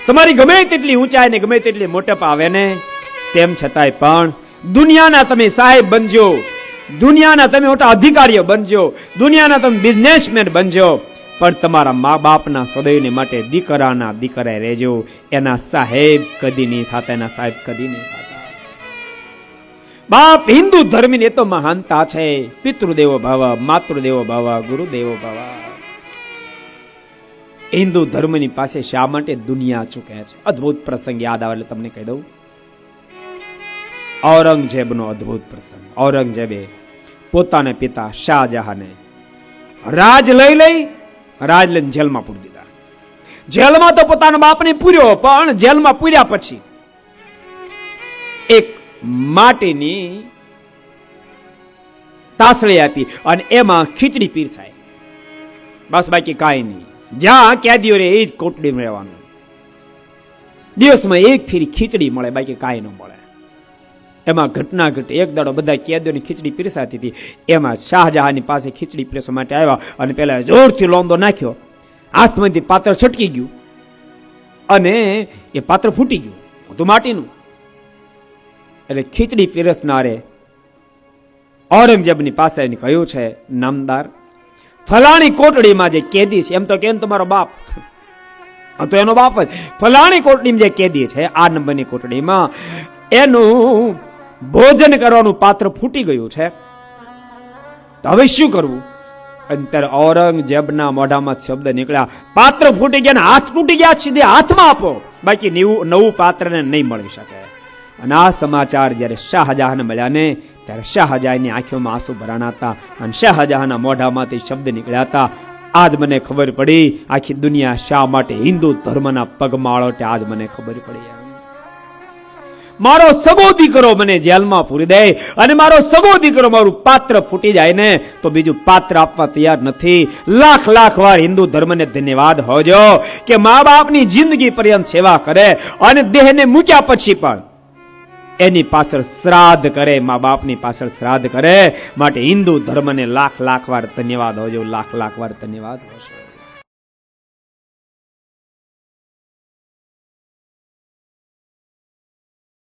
તમારી ગમે તેટલી ઊંચાઈ ને ગમે તેટલી મોટપ આવે ને, તેમ છતાંય પણ દુનિયાના તમે સાહેબ બનજો, દુનિયાના તમે મોટા અધિકારીઓ બનજો, દુનિયાના તમે બિઝનેસમેન બનજો, પણ તમારા મા બાપના સદૈવને માટે દીકરાના દીકરા રહેજો. એના સાહેબ કદી નહીં થતા, એના સાહેબ કદી નહીં થતા. બાપ હિન્દુ ધર્મની એ તો મહાનતા છે. પિતૃદેવો ભવ, માતૃદેવો ભવ, ગુરુદેવો ભવ. હિન્દુ ધર્મની પાસે શા માટે દુનિયા ચૂકે છે? અદ્ભુત પ્રસંગ યાદ આવે એટલે તમને કહી દઉં. ઔરંગઝેબનો અદ્ભુત પ્રસંગ. ઔરંગઝેબે પોતાના પિતા શાહજહાંને રાજ લઈ લઈને જેલમાં પૂરી દીધા. જેલમાં તો પોતાના બાપને પૂર્યો, પણ જેલમાં પૂર્યા પછી એક માટીની તાસળી આપી અને એમાં ખીચડી પીરસાય. બસ બાકી કાંઈ નહીં. જ્યાં કેદીઓ રે એ જ કોટડીમાં રહેવાનું. દિવસમાં એક ફેરી ખીચડી મળે, બાકી કાંઈ ન મળે. એમાં ઘટના ઘટે. એક દાડો બધા કેદીઓની ખીચડી પીરસાતી હતી. એમાં શાહજહાંની પાસે ખીચડી પીરસવા માટે આવ્યા અને પેલા જોરથી લોંદો નાખ્યો. હાથમાંથી પાત્ર છટકી ગયું અને એ પાત્ર ફૂટી ગયું હતું માટીનું. એટલે ખીચડી પીરસનારે ઔરંગઝેબની પાસે એને કહ્યું છે, નામદાર, ફલાણી કોટડીમાં જે કેદી છે, એમ તો કેમ તમારો બાપ, તો એનો બાપ જ, ફલાણી કોટડીમાં જે કેદી છે, આ નંબરની કોટડીમાં એનું ભોજન કરવાનું પાત્ર ફૂટી ગયું છે, તો હવે શું કરવું? અત્યારે ઔરંગઝેબના મોઢામાં શબ્દ નીકળ્યા, પાત્ર ફૂટી ગયા, હાથ તૂટી ગયા, સીધે હાથમાં આપો, બાકી નવું પાત્રને નહીં મળી શકે. અને આ સમાચાર જયારે શાહજહાંને મળ્યા ને, ત્યારે શાહજહાંની આંખોમાં આંસુ ભરાણા હતા અને શાહજહાંના મોઢામાંથી શબ્દ નીકળ્યા હતા, આજ મને ખબર પડી આખી દુનિયા શા માટે હિન્દુ ધર્મના પગમાળો, આજ મને ખબર પડી. મારો સગો દીકરો મને જેલમાં પૂરી દે અને મારો સગો દીકરો મારું પાત્ર ફૂટી જાય ને, તો બીજું પાત્ર આપવા તૈયાર નથી. લાખ લાખ વાર હિન્દુ ધર્મને ધન્યવાદ હોજો કે મા બાપની જિંદગી પર્યંત સેવા કરે અને દેહને મૂક્યા પછી પણ એની પાછળ શ્રાદ્ધ કરે, મા બાપની પાછળ શ્રાદ્ધ કરે. માટે હિન્દુ ધર્મને લાખ લાખ વાર ધન્યવાદ હોજો, લાખ લાખ વાર ધન્યવાદ.